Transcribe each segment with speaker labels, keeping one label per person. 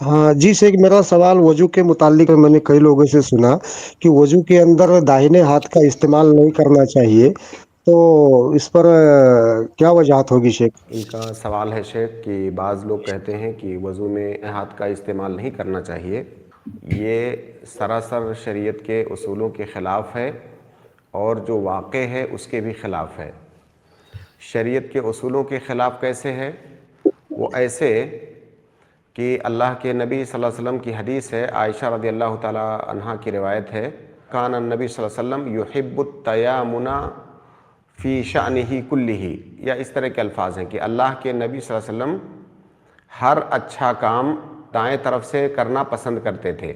Speaker 1: हाँ जी शेख, मेरा सवाल वजू के मुतालिक है। मैंने कई लोगों से सुना कि वजू के अंदर दाहिने हाथ का इस्तेमाल नहीं करना चाहिए, तो इस पर क्या वजह होगी शेख?
Speaker 2: इनका सवाल है शेख कि बाज़ लोग कहते हैं कि वज़ू में हाथ का इस्तेमाल नहीं करना चाहिए। ये सरासर शरीयत के उसूलों के ख़िलाफ़ है और जो वाक़े है उसके भी ख़िलाफ़ है। शरीयत के उसूलों के ख़िलाफ़ कैसे है? वो ऐसे कि अल्लाह के नबी सल्लल्लाहु अलैहि वसल्लम की हदीस है, आयशा रज़ियल्लाहु ताला अन्हा की रिवायत है, कान नबी सल्लल्लाहु अलैहि वसल्लम युहिब्बुत तयामुना फ़ी शानिही कुल्लिही, या इस तरह के अल्फाज हैं कि अल्लाह के नबी सल्लल्लाहु अलैहि वसल्लम हर अच्छा काम दाएं तरफ से करना पसंद करते थे।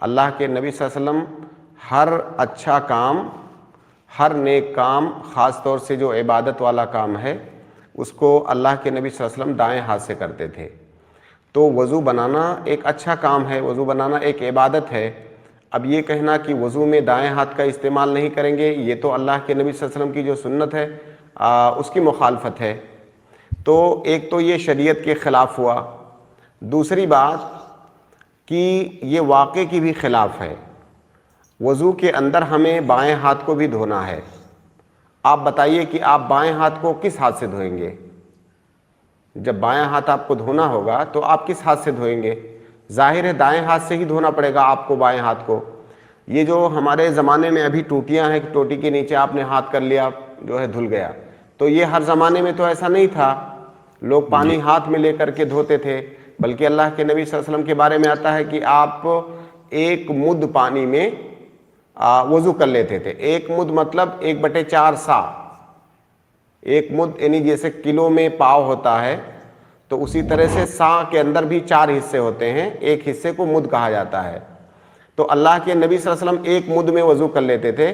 Speaker 2: अल्लाह के नबी सल्लल्लाहु अलैहि वसल्लम हर अच्छा काम, हर नेक काम, ख़ास तौर से जो इबादत वाला काम है उसको अल्लाह के नबी सल्लल्लाहु अलैहि वसल्लम दाएं हाथ से करते थे। तो वज़ू बनाना एक अच्छा काम है, वज़ू बनाना एक इबादत है। अब ये कहना कि वज़ू में दाएं हाथ का इस्तेमाल नहीं करेंगे, ये तो अल्लाह के नबी सल्लल्लाहु अलैहि वसल्लम की जो सुन्नत है उसकी मुखालफत है। तो एक तो ये शरीयत के ख़िलाफ़ हुआ। दूसरी बात कि ये वाक़े की भी ख़िलाफ़ है। वज़ू के अंदर हमें बाएं हाथ को भी धोना है। आप बताइए कि आप बाएं हाथ को किस हाथ से धोएंगे? जब बायां हाथ आपको धोना होगा तो आप किस हाथ से धोएंगे? जाहिर है दाएं हाथ से ही धोना पड़ेगा आपको बाएं हाथ को। ये जो हमारे ज़माने में अभी टूटियां हैं कि टोटी के नीचे आपने हाथ कर लिया, जो है धुल गया, तो ये हर ज़माने में तो ऐसा नहीं था। लोग
Speaker 1: जी
Speaker 2: पानी हाथ में लेकर के धोते थे। बल्कि अल्लाह के नबी सल्लल्लाहु अलैहि वसल्लम के बारे में आता है कि आप एक मुद्द पानी में वज़ू कर लेते थे। एक मुद्द मतलब 1/4 सा। एक मुद्द यानी जैसे किलो में पाव होता है, तो उसी तरह से सा के अंदर भी 4 हिस्से होते हैं, एक हिस्से को मुद्द कहा जाता है। तो अल्लाह के नबी सल्लल्लाहु अलैहि वसल्लम एक मुद्द में वज़ू कर लेते थे।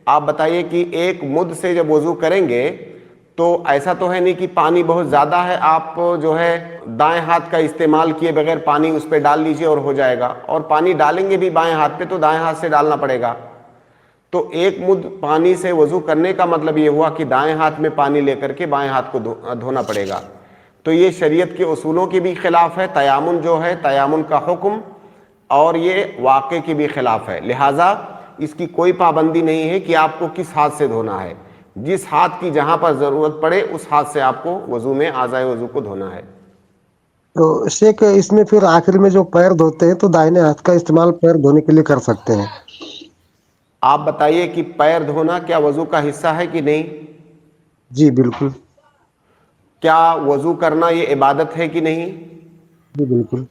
Speaker 2: आप बताइए कि एक मुद्द से जब वज़ू करेंगे तो ऐसा तो है नहीं कि पानी बहुत ज़्यादा है, आप जो है दाएं हाथ का इस्तेमाल किए बगैर पानी उस पर डाल लीजिए और हो जाएगा। और पानी डालेंगे भी बाएं हाथ पे तो दाएं हाथ से डालना पड़ेगा। तो एक मुद्द पानी से वज़ू करने का मतलब ये हुआ कि दाएं हाथ में पानी लेकर के बाएं हाथ को धोना पड़ेगा। तो ये शरीयत के उसूलों के भी ख़िलाफ़ है, तयामुन जो है, तयामुन का हुक्म, और ये वाक़े की भी ख़िलाफ़ है। लिहाजा इसकी कोई पाबंदी नहीं है कि आपको किस हाथ से धोना है। जिस हाथ की जहाँ पर ज़रूरत पड़े उस हाथ से आपको वज़ू में आज़ाए वज़ू को धोना है।
Speaker 1: तो शेख, इसमें फिर आखिर में जो पैर धोते हैं तो दाहिने हाथ का इस्तेमाल पैर धोने के लिए कर सकते हैं?
Speaker 2: आप बताइए कि पैर धोना क्या वज़ू का हिस्सा है कि नहीं?
Speaker 1: जी बिल्कुल।
Speaker 2: क्या वज़ू करना ये इबादत है कि नहीं?
Speaker 1: जी बिल्कुल।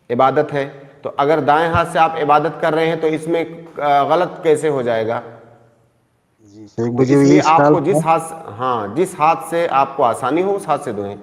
Speaker 2: इबादत है। तो अगर दाएं हाथ से आप इबादत कर रहे हैं तो इसमें गलत कैसे हो जाएगा?
Speaker 1: जी शेख,
Speaker 2: तो
Speaker 1: मुझे ये
Speaker 2: इसलिए
Speaker 1: ख्याल
Speaker 2: आपको
Speaker 1: था।
Speaker 2: जिस हाथ से आपको आसानी हो उस हाथ से धोएं।